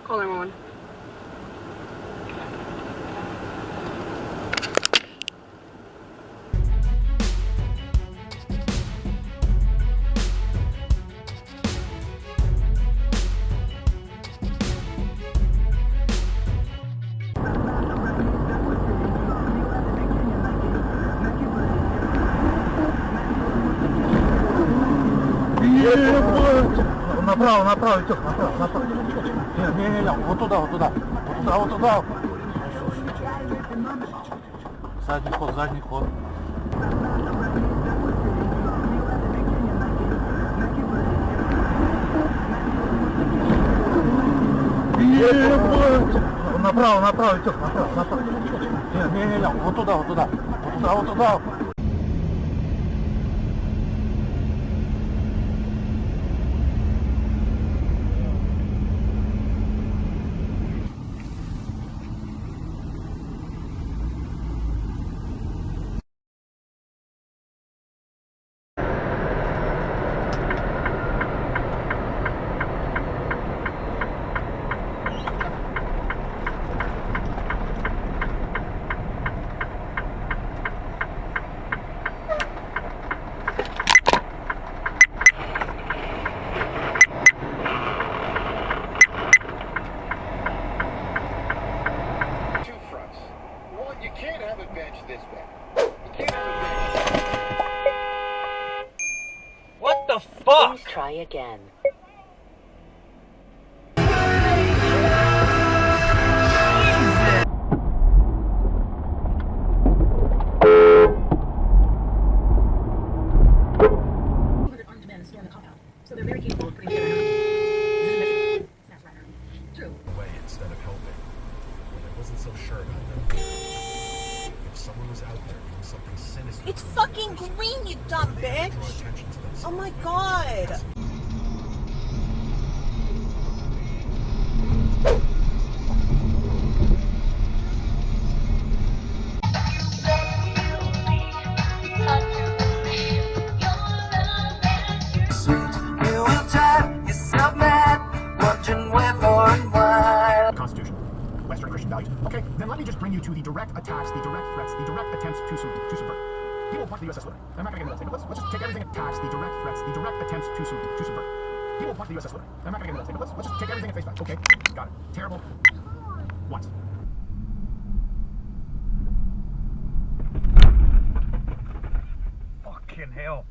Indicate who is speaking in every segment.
Speaker 1: Call 911.
Speaker 2: Направо, направо, Тёх, направо, направо. Не, вот туда, вот туда. Вот туда, вот туда. Задний ход, задний ход. Направо, направо, Тёх, направо, направо. Не, вот туда, вот туда. Вот туда, вот туда.
Speaker 3: What the fuck?
Speaker 4: Please try again.
Speaker 5: Armed men storm the compound, so they're very capable of putting together snaps right now. True.
Speaker 6: Away instead of helping. But I wasn't so sure about them. If someone was out there doing something sinister.
Speaker 3: It's fucking green, you dumb bitch! Oh my god!
Speaker 6: Constitution. Western Christian values. Okay, then let me just bring you to the direct attacks, the direct threats, the direct attempts to subvert. People point to the USS Liberty. I'm not going to get into that, but let's just take everything attacks, the direct threats, the direct attempts to subvert. People point to the USS Liberty. I'm not going to get into that, but let's just take everything at face value. Okay, got it. Terrible. Once. Fucking hell.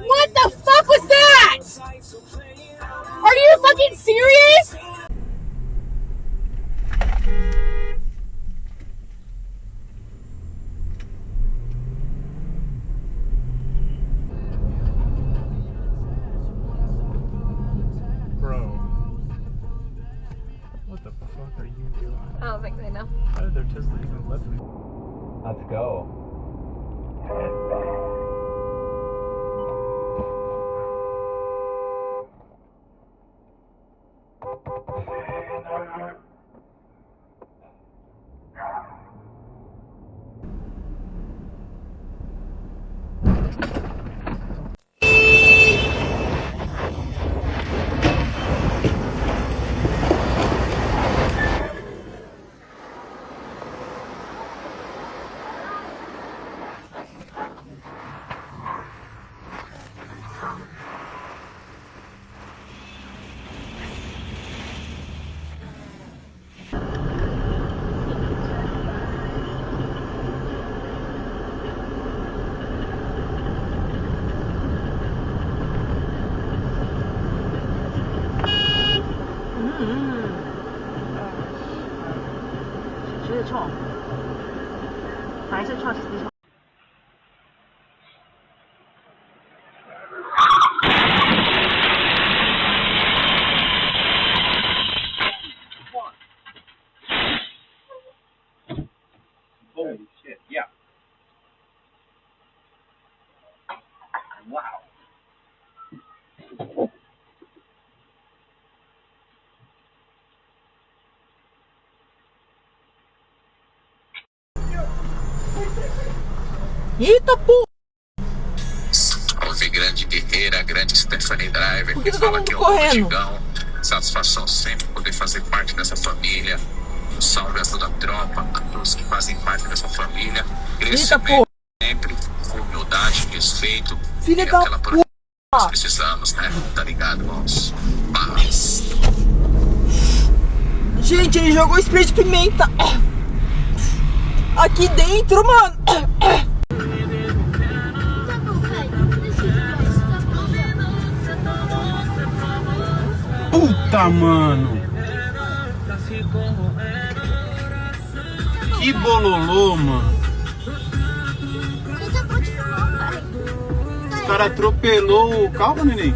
Speaker 1: What the fuck was that? Are you fucking serious?
Speaker 7: Bro. What the fuck are you doing?
Speaker 1: I don't think they know.
Speaker 7: How did their Tesla even let them?
Speaker 8: Let's go.
Speaker 9: Holy shit, yeah. Wow.
Speaker 3: Eita, pô!
Speaker 4: Salve, grande guerreira, grande Stephanie Driver.
Speaker 3: Por que tá
Speaker 4: Fala
Speaker 3: todo
Speaker 4: que é
Speaker 3: mundo
Speaker 4: o
Speaker 3: correndo?
Speaker 4: Antigão. Satisfação sempre poder fazer parte dessa família. Um salve a toda a tropa, a todos que fazem parte dessa família.
Speaker 3: Eita, pô!
Speaker 4: Sempre com humildade, respeito.
Speaker 3: Filha
Speaker 4: e
Speaker 3: da
Speaker 4: aquela proteção que nós precisamos, né? Tá ligado, irmãos? Paz.
Speaker 3: Gente, ele jogou spray de pimenta aqui dentro, mano.
Speaker 2: Puta, mano. Que bololô, mano. Os caras atropelou o carro, neném.